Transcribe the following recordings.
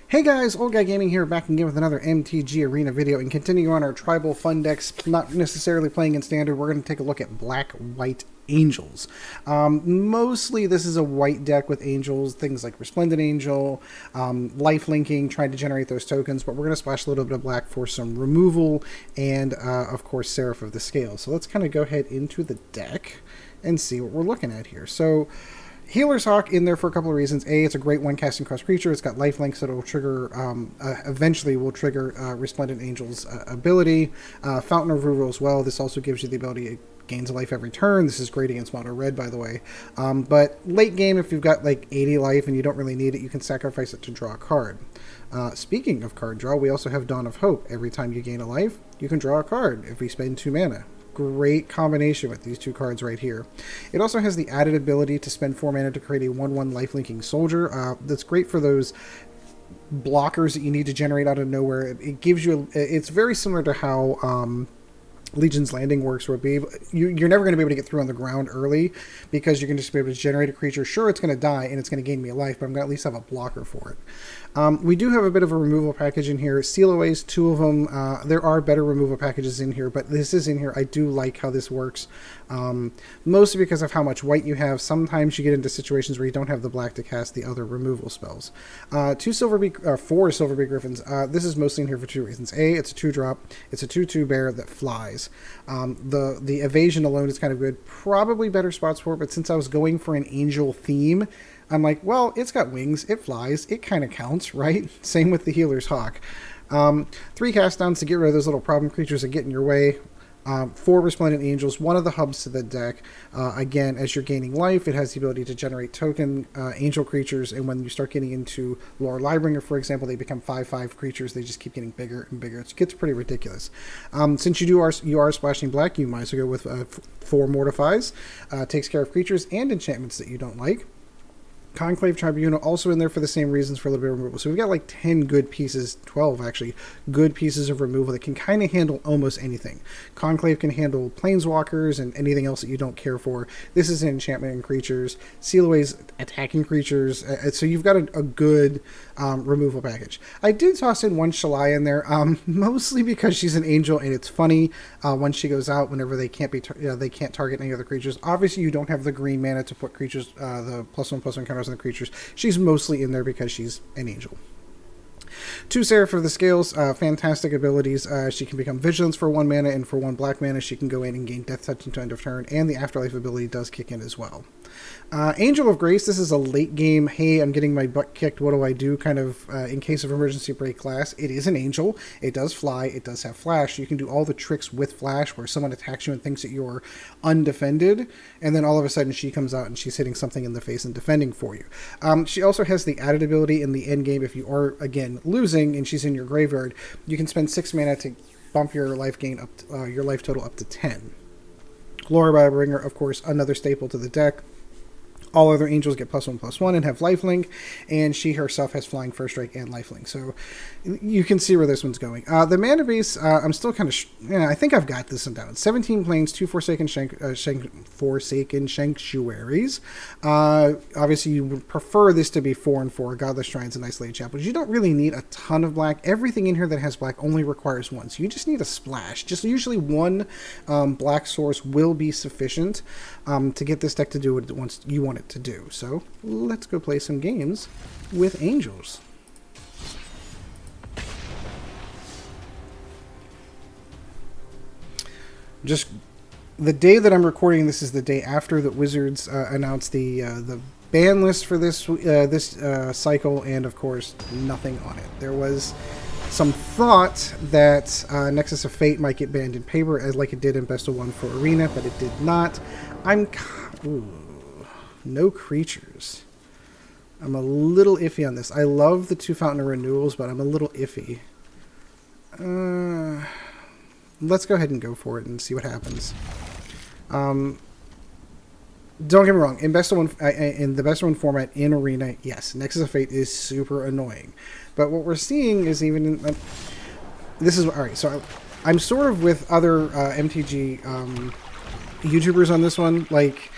Hey guys, Old Guy Gaming here, back again with another MTG Arena video, and continuing on our tribal fun decks, not necessarily playing in Standard, we're going to take a look at Black-White Angels. Mostly this is a white deck with Angels, things like Resplendent Angel, life linking, trying to generate those tokens, but we're going to splash a little bit of black for some removal, and of course Seraph of the Scale. So let's kind of go ahead into the deck and see what we're looking at here. So Healer's Hawk in there for a couple of reasons. A, it's a great one casting cross creature. It's got lifelink, so it'll trigger, eventually will trigger Resplendent Angel's ability. Fountain of Renewal as well. This also gives you the ability, it gains a life every turn. This is great against mono red, by the way. But late game, if you've got like 80 life and you don't really need it, you can sacrifice it to draw a card. Speaking of card draw, we also have Dawn of Hope. Every time you gain a life, you can draw a card if we spend 2 mana. Great combination with these two cards right here. It also has the added ability to spend 4 mana to create a 1/1 lifelinking soldier. That's great for those blockers that you need to generate out of nowhere. It gives you it's very similar to how Legion's Landing works, where you're never going to be able to get through on the ground early because you're going to just be able to generate a creature. Sure, it's going to die and it's going to gain me a life, but I'm going to at least have a blocker for it. We do have a bit of a removal package in here. Seal aways, 2 of them. There are better removal packages in here, but this is in here. I do like how this works, mostly because of how much white you have. Sometimes you get into situations where you don't have the black to cast the other removal spells. 4 Silverbeak Griffins. This is mostly in here for 2 reasons. A, it's a 2-drop. It's a 2/2 bear that flies. The evasion alone is kind of good. Probably better spots for it, but since I was going for an angel theme, I'm like, well, it's got wings, it flies, it kind of counts, right? Same with the Healer's Hawk. 3 cast downs to get rid of those little problem creatures that get in your way. 4 Resplendent Angels, one of the hubs to the deck. Again, as you're gaining life, it has the ability to generate token angel creatures, and when you start getting into Lyra Dawnbringer, for example, they become 5/5 creatures. They just keep getting bigger and bigger. It gets pretty ridiculous. Since you are splashing black, you might as well go with 4 Mortifies. Takes care of creatures and enchantments that you don't like. Conclave Tribunal also in there for the same reasons, for a little bit of removal. So we've got like 10 good pieces, 12 actually, good pieces of removal that can kind of handle almost anything. Conclave can handle planeswalkers and anything else that you don't care for. This is an enchantment and creatures. Seal aways attacking creatures. So you've got a good removal package. I did toss in 1 Shalai in there, mostly because she's an angel and it's funny when she goes out whenever they can't target any other creatures. Obviously you don't have the green mana to put creatures, the +1/+1 counters on the creatures. She's mostly in there because she's an angel. 2 Seraph of the Scales, fantastic abilities. She can become Vigilance for 1 mana, and for 1 black mana she can go in and gain Death Touch until end of turn, and the Afterlife ability does kick in as well. Angel of Grace, this is a late game, hey, I'm getting my butt kicked, what do I do, kind of in case of emergency break class. It is an angel, it does fly, it does have flash. You can do all the tricks with flash where someone attacks you and thinks that you're undefended, and then all of a sudden she comes out and she's hitting something in the face and defending for you. She also has the added ability in the end game, if you are, again, losing and she's in your graveyard, you can spend 6 mana to bump your life gain up to, your life total up to 10. Lyra Dawnbringer, of course, another staple to the deck. All other angels get +1/+1 and have lifelink, and she herself has flying, first strike, and lifelink. So you can see where this one's going. The mana base, I'm still kind of, I think I've got this one down. 17 planes, 2 Forsaken Sanctuaries. Obviously, you would prefer this to be 4 and 4. Godless Shrines and Isolated Chapels. You don't really need a ton of black. Everything in here that has black only requires 1, so you just need a splash. Just usually 1 black source will be sufficient to get this deck to do what it wants, you want it to do. So let's go play some games with angels. Just the day that I'm recording this is the day after the Wizards announced the ban list for this cycle, and of course nothing on it. There was some thought that Nexus of Fate might get banned in paper, as like it did in Best of 1 for Arena, but it did not. No creatures. I'm a little iffy on this. I love the 2 Fountain of Renewals, but I'm a little iffy. Let's go ahead and go for it and see what happens. Don't get me wrong. In the Best of 1 format in Arena, yes, Nexus of Fate is super annoying. But what we're seeing is even in, this is all right. So I'm sort of with other MTG YouTubers on this one. Like,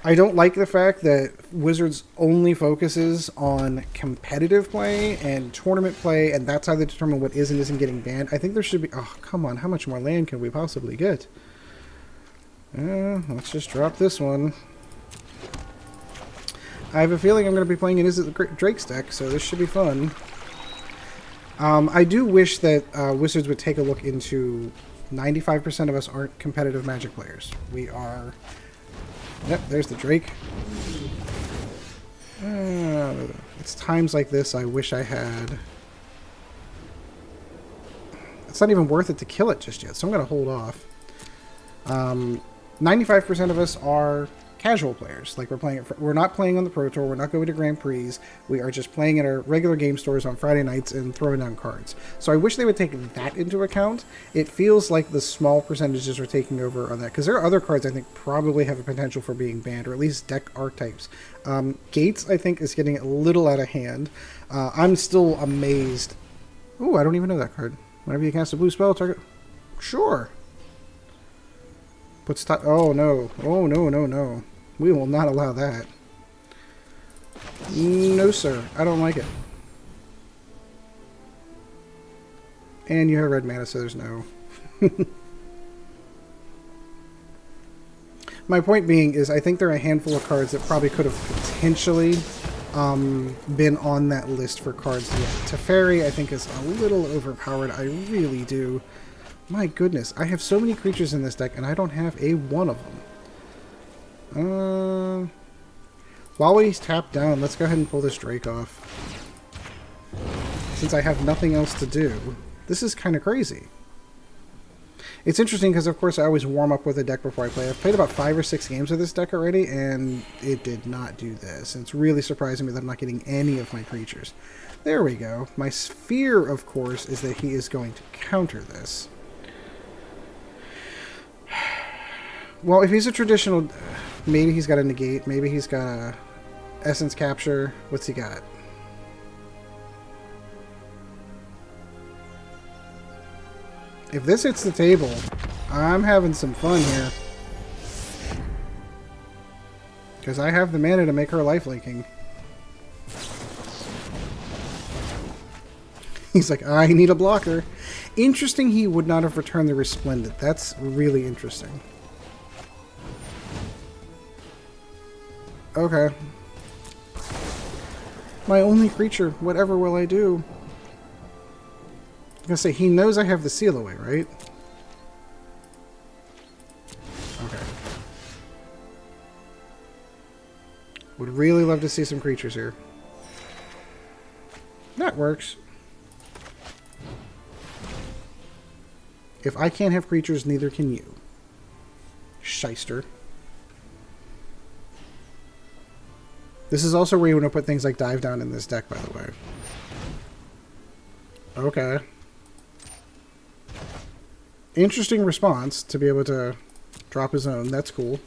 I don't like the fact that Wizards only focuses on competitive play and tournament play, and that's how they determine what is and isn't getting banned. I think there should be... Oh, come on. How much more land can we possibly get? Let's just drop this one. I have a feeling I'm going to be playing an Is It the Drake's deck, so this should be fun. I do wish that Wizards would take a look into 95% of us aren't competitive Magic players. We are... Yep, there's the Drake. It's times like this I wish I had... It's not even worth it to kill it just yet, so I'm going to hold off. 95% of us are casual players. Like, we're not playing on the Pro Tour, we're not going to Grand Prix, we are just playing at our regular game stores on Friday nights and throwing down cards. So I wish they would take that into account. It feels like the small percentages are taking over on that, because there are other cards I think probably have a potential for being banned, or at least deck archetypes. Gates, I think, is getting a little out of hand. I'm still amazed. Ooh, I don't even know that card. Whenever you cast a blue spell, target... Sure. Oh, no. Oh, no, no, no. We will not allow that. No, sir. I don't like it. And you have red mana, so there's no. My point being is I think there are a handful of cards that probably could have potentially been on that list for cards to get. Teferi, I think, is a little overpowered. I really do. My goodness, I have so many creatures in this deck, and I don't have a one of them. While he's tapped down, let's go ahead and pull this Drake off. Since I have nothing else to do. This is kind of crazy. It's interesting because, of course, I always warm up with a deck before I play. I've played about 5 or 6 games of this deck already, and it did not do this. And it's really surprising me that I'm not getting any of my creatures. There we go. My fear, of course, is that he is going to counter this. Well, if he's a traditional... Maybe he's got a negate. Maybe he's got a essence capture. What's he got? If this hits the table, I'm having some fun here. Because I have the mana to make her lifelinking. He's like, I need a blocker. Interesting he would not have returned the Resplendent. That's really interesting. Okay. My only creature. Whatever will I do? I'm gonna say, he knows I have the seal away, right? Okay. Would really love to see some creatures here. That works. If I can't have creatures, neither can you. Shyster. This is also where you want to put things like Dive Down in this deck, by the way. Okay. Interesting response to be able to drop his own. That's cool.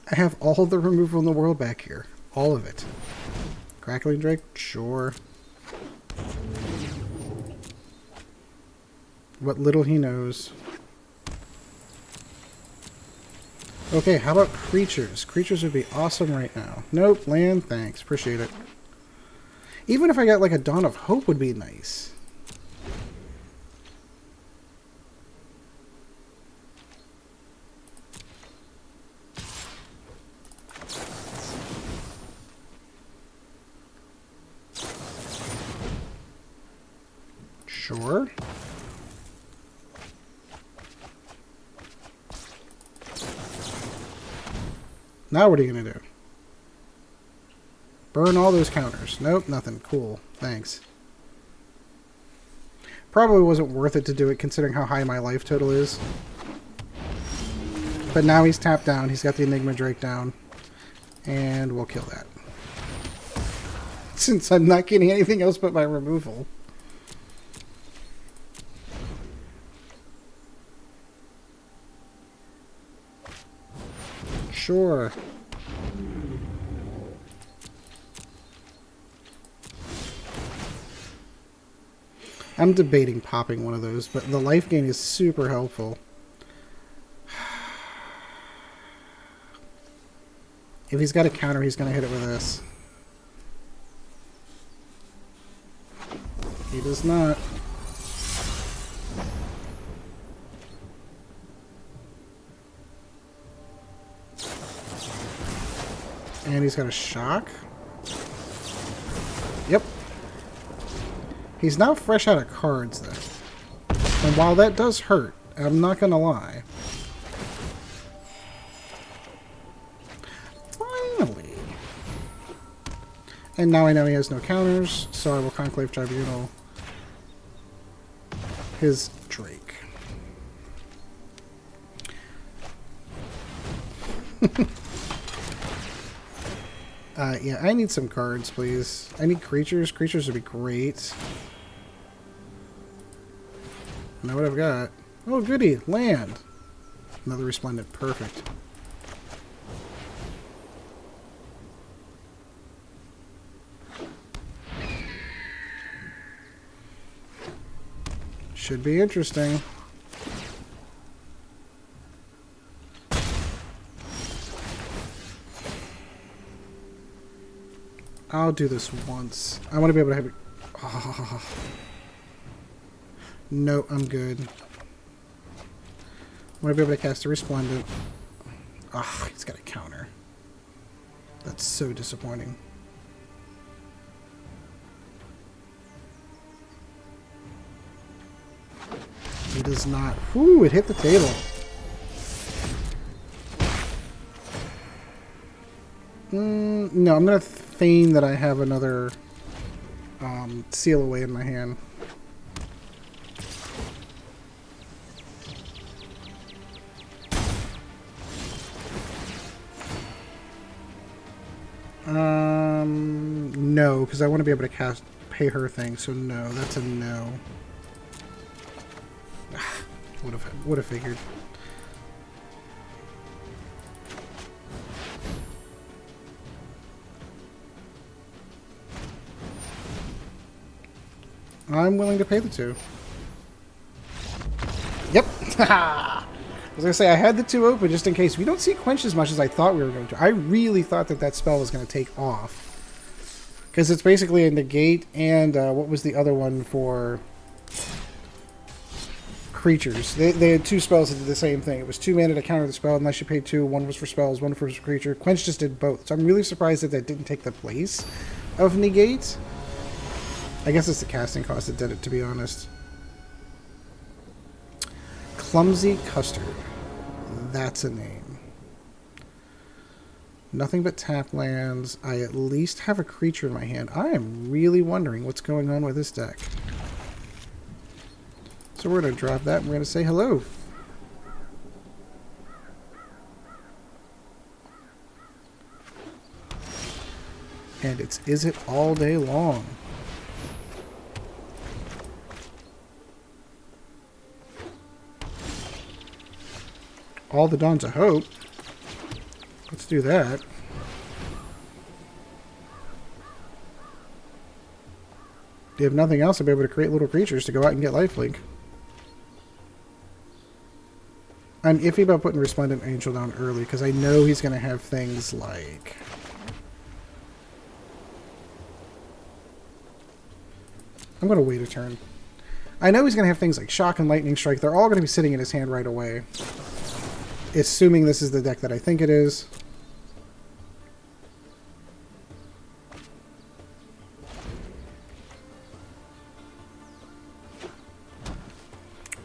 I have all the removal in the world back here. All of it. Crackling Drake? Sure. What little he knows. Okay, how about creatures? Creatures would be awesome right now. Nope, land, thanks. Appreciate it. Even if I got like a Dawn of Hope would be nice. Sure. Now what are you going to do? Burn all those counters. Nope, nothing. Cool. Thanks. Probably wasn't worth it to do it considering how high my life total is. But now he's tapped down. He's got the Enigma Drake down. And we'll kill that. Since I'm not getting anything else but my removal. Sure. I'm debating popping one of those, but the life gain is super helpful. If he's got a counter, he's going to hit it with this. He does not. And he's got a shock. Yep. He's now fresh out of cards, though. And while that does hurt, I'm not going to lie. Finally. And now I know he has no counters, so I will Conclave Tribunal his Drake. Yeah, I need some cards, please. I need creatures. Creatures would be great. Know what I've got. Oh, goody. Land. Another Resplendent. Perfect. Should be interesting. I'll do this once. I want to be able to have it. Oh. No, I'm good. I want to be able to cast a Resplendent. Ah, he's got a counter. That's so disappointing. He does not. Whew, it hit the table. No, I'm going to feign that I have another Seal Away in my hand. No, because I want to be able to pay her thing, so no, that's a no. Would have figured. I'm willing to pay the 2. Yep. I was going to say, I had the 2 open just in case. We don't see Quench as much as I thought we were going to. I really thought that that spell was going to take off. Because it's basically a negate and what was the other one for creatures? They had 2 spells that did the same thing. It was 2 mana to counter the spell unless you paid 2. One was for spells, one for creature. Quench just did both. So I'm really surprised that that didn't take the place of negate. I guess it's the casting cost that did it, to be honest. Clumsy Custard. That's a name. Nothing but tap lands. I at least have a creature in my hand. I am really wondering what's going on with this deck. So we're going to drop that and we're going to say hello. And it's Is It All Day Long. All the Dawns of Hope. Let's do that. If nothing else, I'll be able to create little creatures to go out and get lifelink. I'm iffy about putting Resplendent Angel down early because I know he's going to have things like... I'm going to wait a turn. I know he's going to have things like Shock and Lightning Strike. They're all going to be sitting in his hand right away. Assuming this is the deck that I think it is.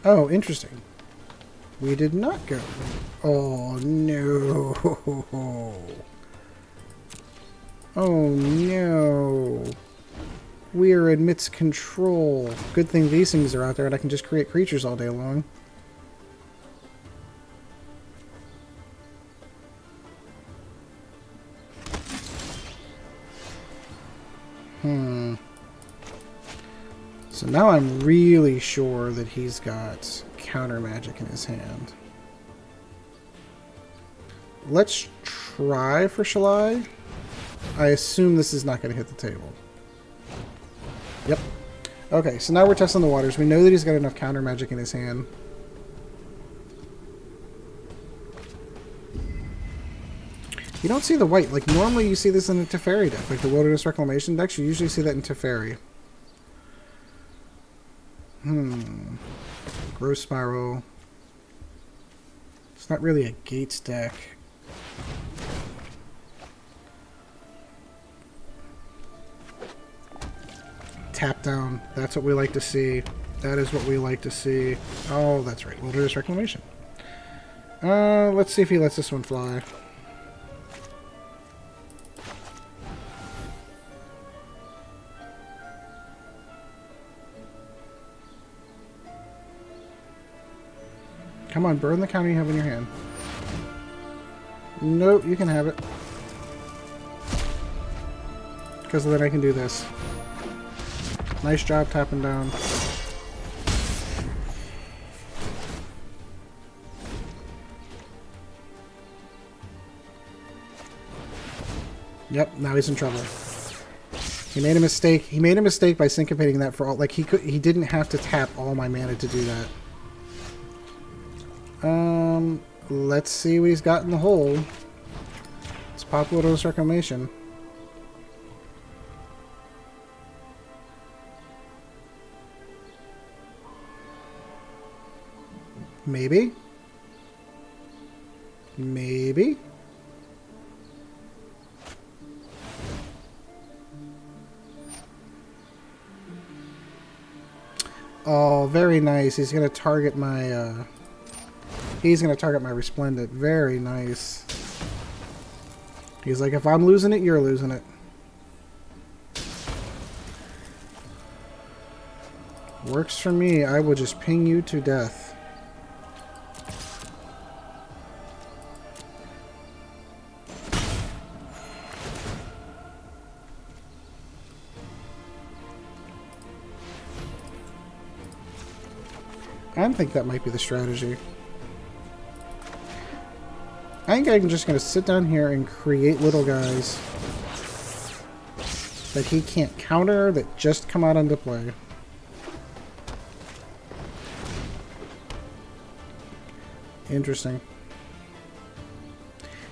Oh, interesting. We did not go. Oh, no. Oh, no. We are amidst control. Good thing these things are out there and I can just create creatures all day long. So now I'm really sure that he's got counter magic in his hand. Let's try for Shalai. I assume this is not going to hit the table. Yep. Okay, so now we're testing the waters. We know that he's got enough counter magic in his hand. You don't see the white. Like, normally you see this in the Teferi deck. Like, the Wilderness Reclamation decks, you usually see that in Teferi. Growth Spiral. It's not really a Gates deck. Tap down. That's what we like to see. That is what we like to see. Oh, that's right. Wilderness Reclamation. Let's see if he lets this one fly. Come on, burn the counter you have in your hand. Nope, you can have it. Because then I can do this. Nice job tapping down. Yep, now he's in trouble. He made a mistake. He made a mistake by syncopating that for all. Like, he didn't have to tap all my mana to do that. Let's see what he's got in the hole. Let's pop Wilderness Reclamation. Maybe? Maybe? Oh, very nice. He's going to target my, he's going to target my Resplendent. Very nice. He's like, if I'm losing it, you're losing it. Works for me. I will just ping you to death. I think that might be the strategy. I think I'm just going to sit down here and create little guys that he can't counter, that just come out into play. Interesting.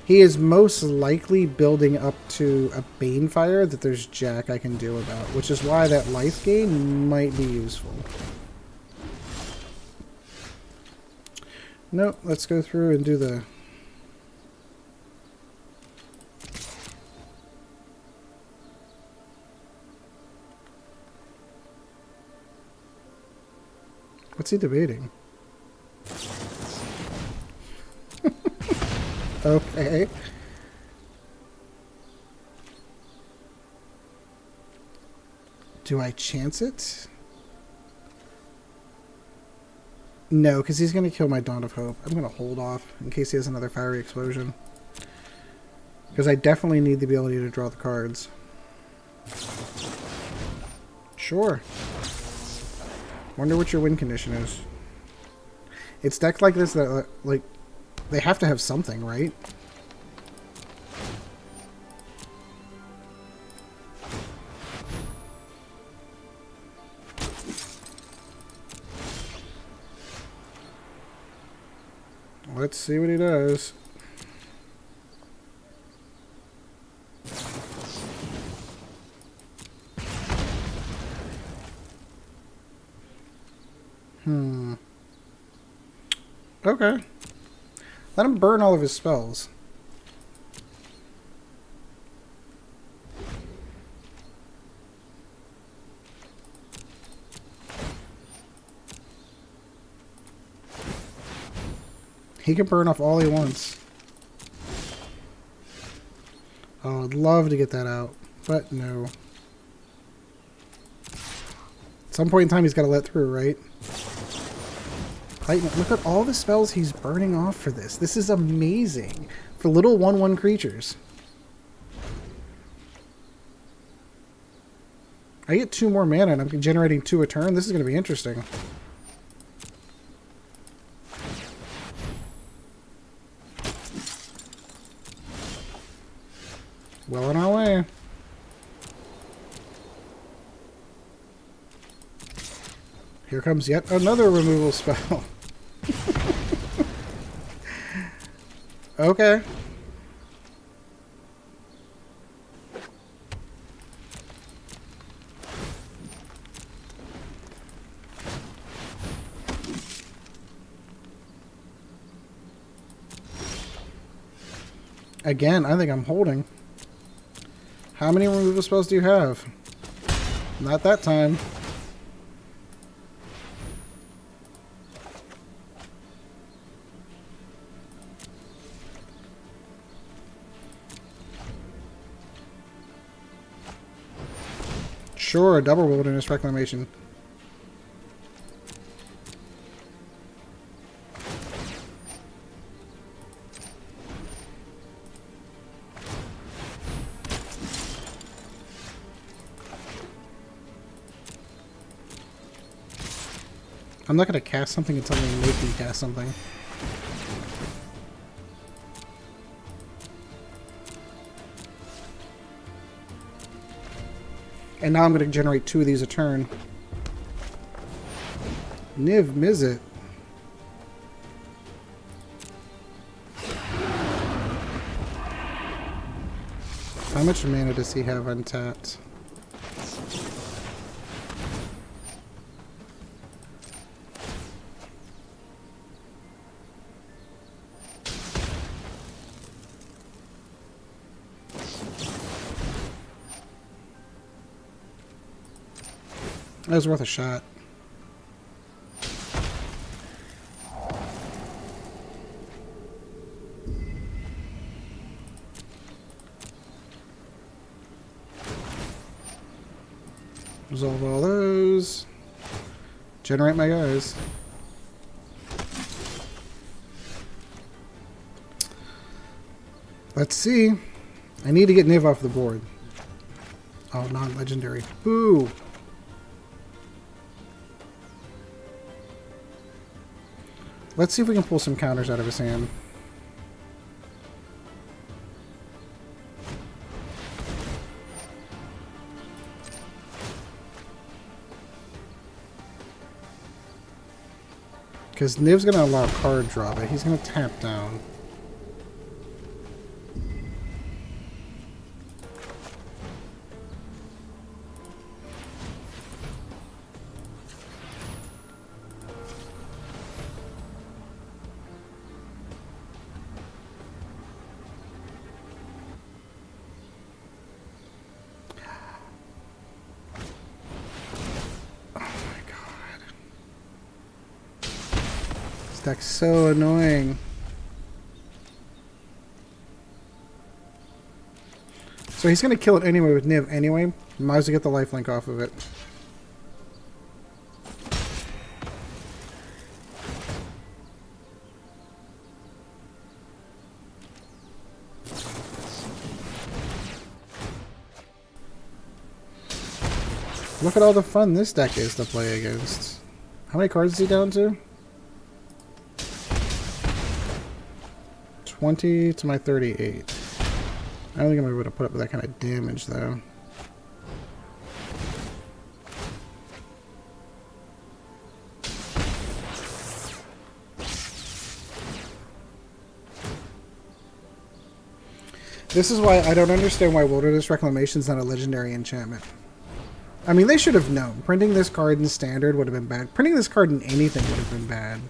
He is most likely building up to a Banefire that there's jack I can do about, which is why that life gain might be useful. Nope, let's go through and do the... What's he debating? Okay. Do I chance it? No, because he's going to kill my Dawn of Hope. I'm going to hold off in case he has another Fiery Explosion. Because I definitely need the ability to draw the cards. Sure. Wonder what your win condition is. It's decks like this that, like, they have to have something, right? Let's see what he does. Okay. Let him burn all of his spells. He can burn off all he wants. Oh, I'd love to get that out, but no. At some point in time, he's got to let through, right? Look at all the spells he's burning off for this. This is amazing. For little 1/1 creatures. I get 2 more mana and I'm generating 2 a turn. This is going to be interesting. Well on our way. Here comes yet another removal spell. Okay. Again, I think I'm holding. How many removal spells do you have? Not that time. Sure, double wilderness reclamation. I'm not going to cast something until they make me cast something. And now I'm going to generate 2 of these a turn. Niv Mizzet. How much mana does he have untapped? That was worth a shot. Resolve all those. Generate my guys. Let's see. I need to get Niv off the board. Oh, non-legendary. Boo! Let's see if we can pull some counters out of his hand. Because Niv's going to allow card draw, but he's going to tap down. Deck's so annoying. So he's gonna kill it anyway with Niv anyway. Might as well get the lifelink off of it. Look at all the fun this deck is to play against. How many cards is he down to? 20 to my 38. I don't think I'm going to be able to put up with that kind of damage, though. This is why I don't understand why Wilderness Reclamation is not a legendary enchantment. I mean, they should have known. Printing this card in Standard would have been bad. Printing this card in anything would have been bad.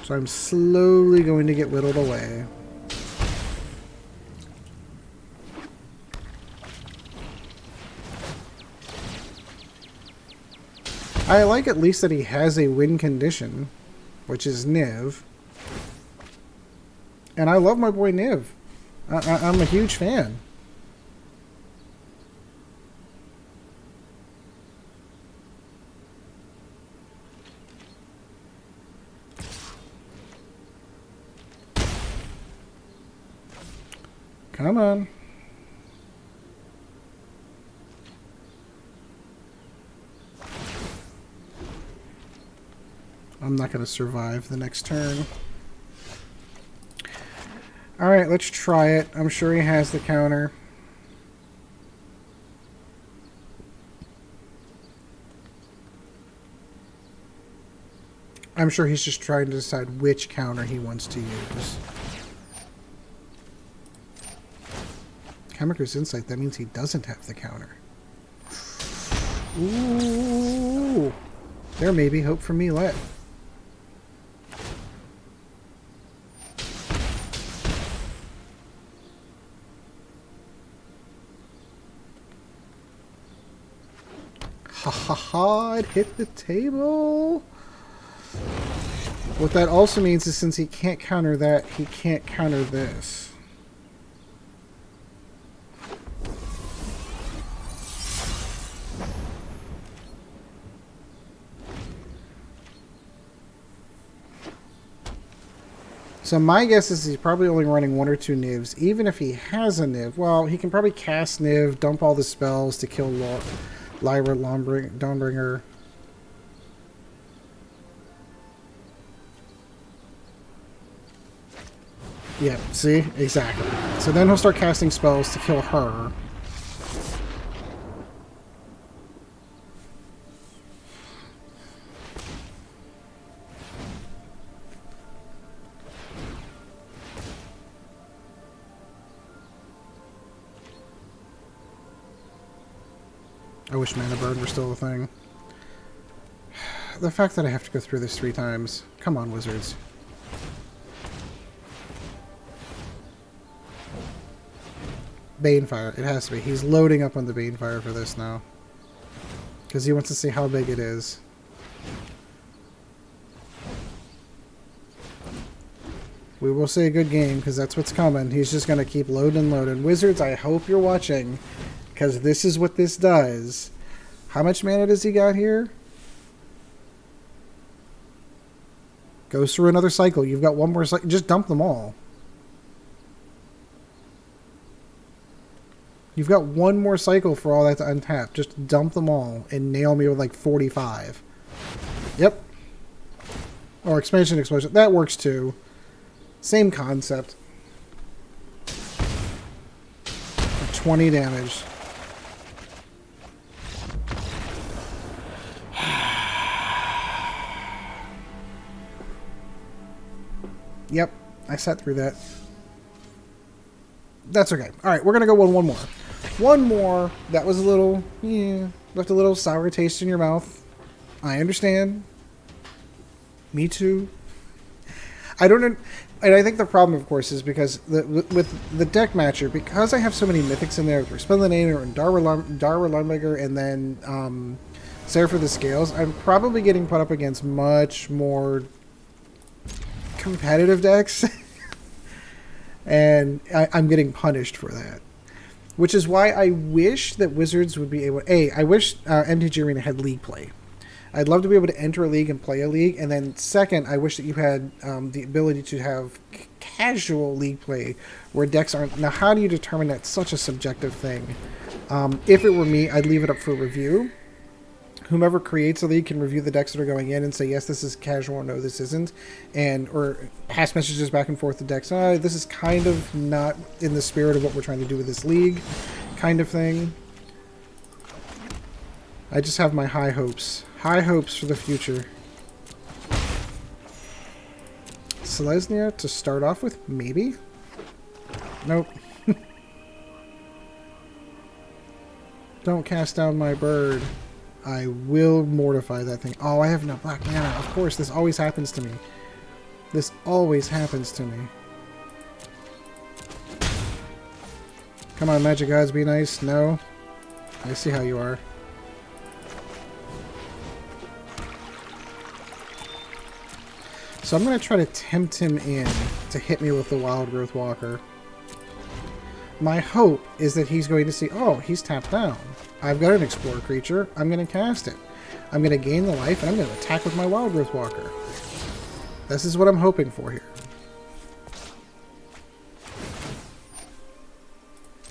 So I'm slowly going to get whittled away. I like at least that he has a win condition, which is Niv. And I love my boy Niv. I'm a huge fan. Come on. I'm not going to survive the next turn. Alright, let's try it. I'm sure he has the counter. I'm sure he's just trying to decide which counter he wants to use. Chemiker's Insight, that means he doesn't have the counter. Ooh! There may be hope for me left. haha, it hit the table. What that also means is since he can't counter that, he can't counter this. So my guess is he's probably only running 1 or 2 Nivs. Even if he has a Niv, well, he can probably cast Niv, dump all the spells to kill Lyra Dawnbringer. Yeah, see? Exactly. So then he'll start casting spells to kill her. I wish Mana Burn were still a thing. The fact that I have to go through this 3 times. Come on, Wizards. Banefire. It has to be. He's loading up on the Banefire for this now. Because he wants to see how big it is. We will say a good game, because that's what's coming. He's just going to keep loading and loading. Wizards, I hope you're watching. Because this is what this does. How much mana does he got here? Goes through another cycle. You've got 1 more cycle. Just dump them all. You've got 1 more cycle for all that to untap. Just dump them all and nail me with like 45. Yep. Or expansion explosion. That works too. Same concept. 20 damage. Yep, I sat through that. That's okay. Alright, we're going to go one more. One more. That was a little, left a little sour taste in your mouth. I understand. Me too. I don't know. And I think the problem, of course, is because with the deck matcher, because I have so many mythics in there, with Resplendent Angel and Lyra Dawnbringer, and then Seraph of the Scales, I'm probably getting put up against much more competitive decks. And I'm getting punished for that. Which is why I wish that Wizards would be able... I wish MTG Arena had league play. I'd love to be able to enter a league and play a league. And then second, I wish that you had the ability to have casual league play where decks aren't... Now, how do you determine that's such a subjective thing? If it were me, I'd leave it up for review. Whomever creates a league can review the decks that are going in and say, yes, this is casual, or no, this isn't. Or pass messages back and forth to decks. This is kind of not in the spirit of what we're trying to do with this league, kind of thing. I just have my high hopes. High hopes for the future. Selesnya to start off with, maybe? Nope. Don't cast down my bird. I will mortify that thing. Oh, I have no black mana. Of course, this always happens to me. This always happens to me. Come on, magic gods, be nice. No? I see how you are. So I'm going to try to tempt him in to hit me with the Wild Growth Walker. My hope is that he's going to see, oh, he's tapped down. I've got an Explorer creature. I'm going to cast it. I'm going to gain the life, and I'm going to attack with my Wild Growth Walker. This is what I'm hoping for here.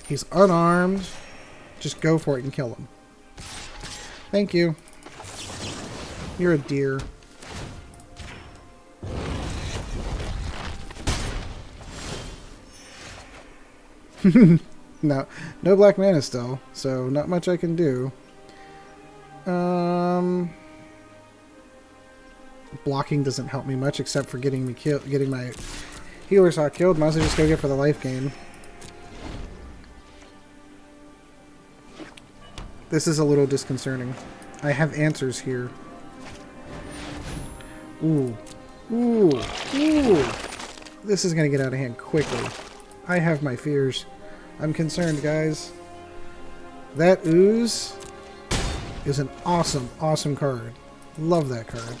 He's unarmed. Just go for it and kill him. Thank you. You're a dear. No black mana still, so not much I can do. Blocking doesn't help me much except for getting my healer saw killed. Might as well just go get for the life gain. This is a little disconcerting. I have answers here. Ooh. Ooh. Ooh. This is going to get out of hand quickly. I have my fears. I'm concerned, guys. That ooze is an awesome, awesome card. Love that card.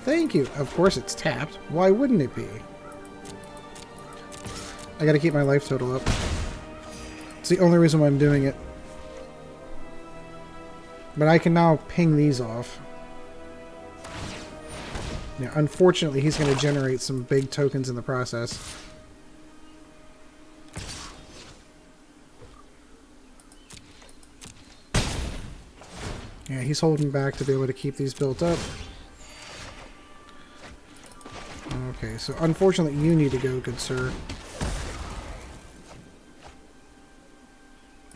Thank you. Of course it's tapped. Why wouldn't it be? I gotta keep my life total up. It's the only reason why I'm doing it. But I can now ping these off. Yeah, unfortunately, he's going to generate some big tokens in the process. Yeah, he's holding back to be able to keep these built up. Okay, so unfortunately you need to go, good sir.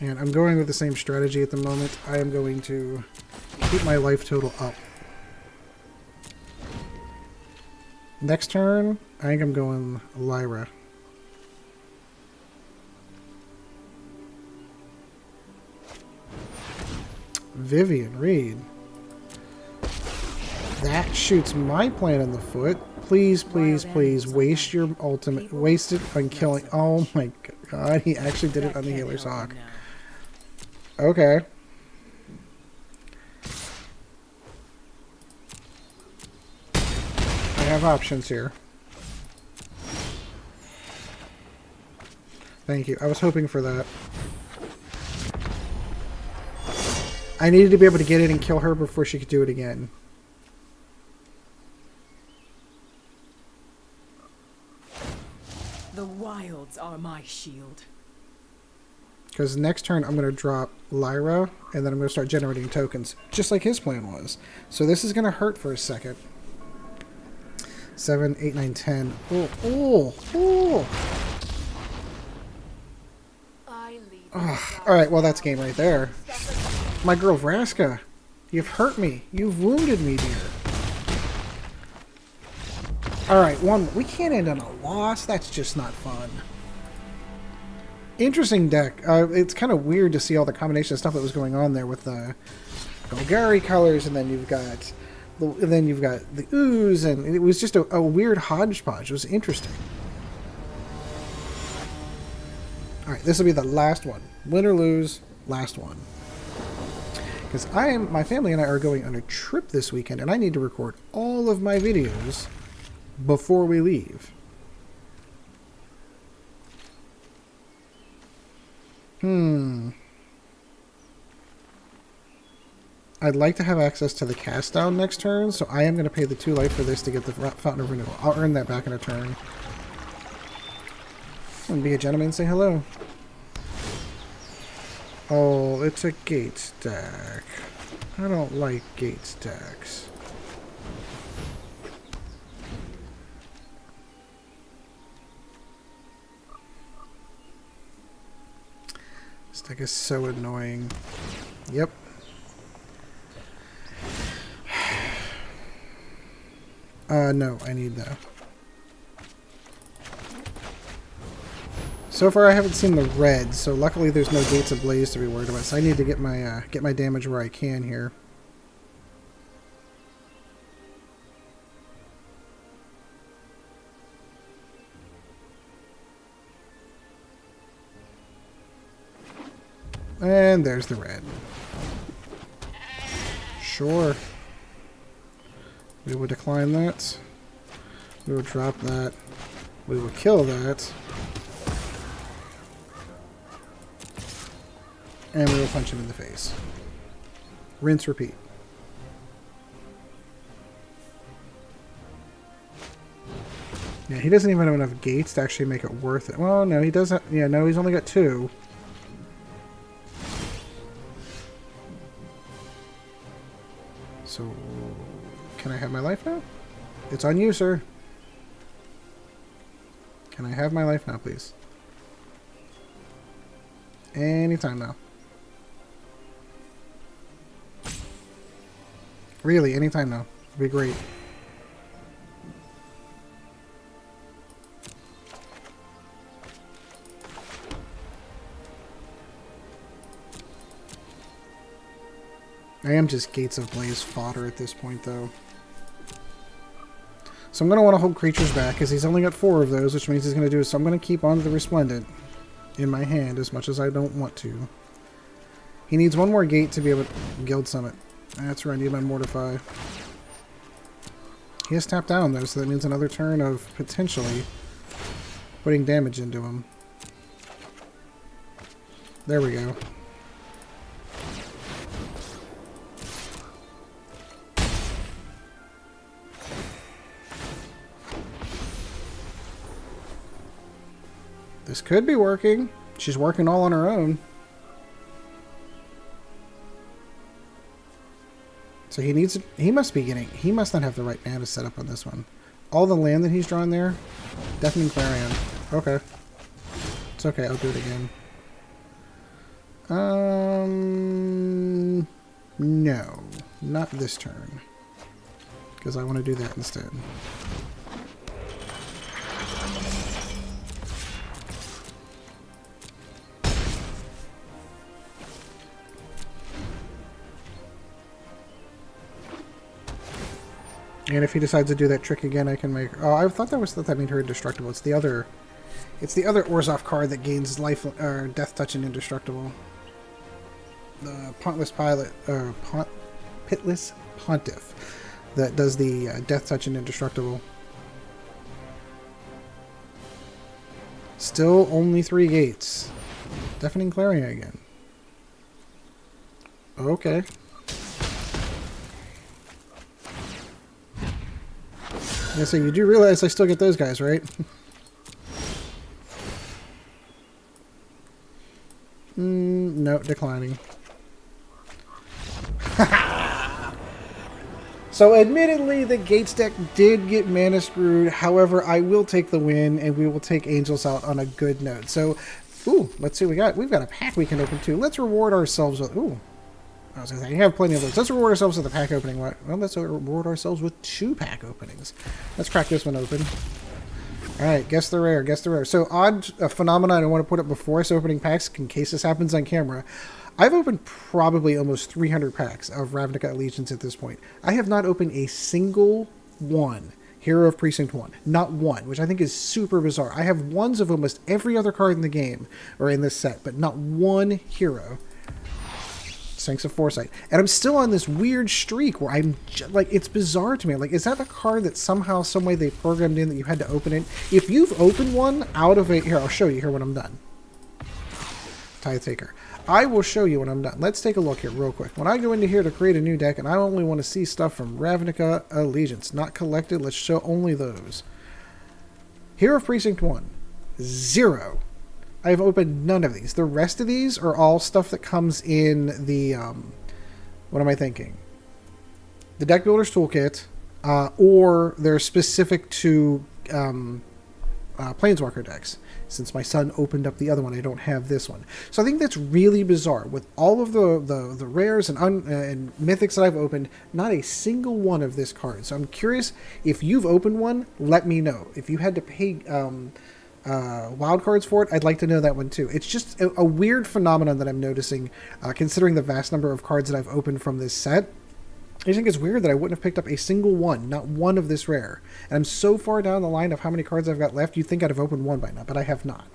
And I'm going with the same strategy at the moment. I am going to keep my life total up. Next turn, I think I'm going Lyra. Vivian Reed. That shoots my plan in the foot. Please, please, please waste your ultimate. Waste it on killing. Oh my god, he actually did it on the Healer's Hawk. Okay. I have options here. Thank you. I was hoping for that. I needed to be able to get in and kill her before she could do it again. The wilds are my shield. Because next turn I'm going to drop Lyra, and then I'm going to start generating tokens, just like his plan was. So this is going to hurt for a second. 7, 8, 9, 10. Oh, oh, oh. Alright, well that's game right there. My girl Vraska, you've hurt me. You've wounded me, dear. Alright, we can't end on a loss. That's just not fun. Interesting deck. It's kind of weird to see all the combination of stuff that was going on there with the Golgari colors, and then you've got the ooze, and it was just a weird hodgepodge. It was interesting. All right, this will be the last one. Win or lose, last one. Because my family and I are going on a trip this weekend, and I need to record all of my videos before we leave. I'd like to have access to the cast down next turn, so I am going to pay the 2 life for this to get the Fountain of Renewal. I'll earn that back in a turn. And be a gentleman and say hello. Oh, it's a gate stack. I don't like gate stacks. This deck is so annoying. Yep. No, I need that. So far I haven't seen the red, so luckily there's no Gates Ablaze to be worried about, so I need to get my damage where I can here. And there's the red. Sure. We will decline that. We will drop that. We will kill that. And we will punch him in the face. Rinse, repeat. Yeah, he doesn't even have enough gates to actually make it worth it. Well, no, he doesn't. Yeah, no, he's only got 2. So, can I have my life now? It's on you, sir. Can I have my life now, please? Anytime now. Really, anytime now. It'd be great. I am just Gates of Blaze fodder at this point, though. So I'm going to want to hold creatures back, because he's only got 4 of those, which means he's going to do is, so I'm going to keep on to the Resplendent in my hand as much as I don't want to. He needs one more gate to be able to Guild Summit. That's where I need my Mortify. He has tapped down though, so that means another turn of potentially putting damage into him. There we go. This could be working. She's working all on her own. So he must not have the right mana set up on this one. All the land that he's drawn there, Deafening Clarion. Okay. It's okay, I'll do it again. No. Not this turn. Because I want to do that instead. And if he decides to do that trick again, I can make... Oh, I thought that made her indestructible. It's the other Orzhov card that gains life or death touch and indestructible. The Pitless Pontiff that does the death touch and indestructible. Still only 3 gates. Deafening Clarion again. Okay. Yeah, so you do realize I still get those guys, right? No, declining. So admittedly, the Gates deck did get mana screwed. However, I will take the win, and we will take Angels out on a good note. So, ooh, let's see what we got. We've got a pack we can open too. Let's reward ourselves with... Ooh. I was going to say, you have plenty of those. Let's reward ourselves with a pack opening. Well, let's reward ourselves with 2 pack openings. Let's crack this one open. Alright, guess the rare, guess the rare. So, odd phenomenon I want to put up before us opening packs, in case this happens on camera. I've opened probably almost 300 packs of Ravnica Allegiance at this point. I have not opened a single one. Hero of Precinct 1. Not one, which I think is super bizarre. I have ones of almost every other card in the game, or in this set, but not one hero. Sphinx of Foresight. And I'm still on this weird streak where I'm like, it's bizarre to me. Like, is that a card that somehow, some way they programmed in that you had to open it? If you've opened one out of a... Here, I'll show you here when I'm done. Tithe Taker. I will show you when I'm done. Let's take a look here real quick. When I go into here to create a new deck, and I only want to see stuff from Ravnica Allegiance, not collected, let's show only those. Hero of Precinct 1. 0. I've opened none of these. The rest of these are all stuff that comes in the, what am I thinking? The Deck Builder's Toolkit, or they're specific to Planeswalker decks. Since my son opened up the other one, I don't have this one. So I think that's really bizarre. With all of the rares and mythics that I've opened, not a single one of this card. So I'm curious, if you've opened one, let me know. If you had to pay... wild cards for it, I'd like to know that one too. It's just a weird phenomenon that I'm noticing, considering the vast number of cards that I've opened from this set. I think it's weird that I wouldn't have picked up a single one, not one of this rare. And I'm so far down the line of how many cards I've got left, you'd think I'd have opened one by now, but I have not.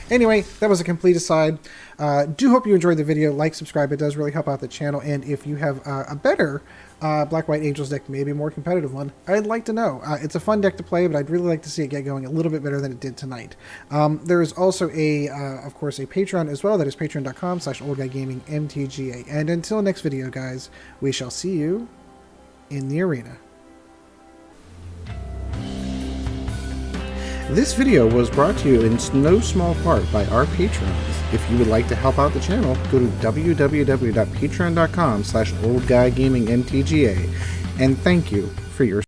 Anyway, that was a complete aside. Do hope you enjoyed the video. Like, subscribe, it does really help out the channel. And if you have a better Black-White Angels deck, maybe a more competitive one, I'd like to know. It's a fun deck to play, but I'd really like to see it get going a little bit better than it did tonight. There is also, of course, a Patreon as well. That is patreon.com/oldguygamingmtga. And until next video, guys, we shall see you in the arena. This video was brought to you in no small part by our patrons. If you would like to help out the channel, go to www.patreon.com/oldguygamingmtga, and thank you for your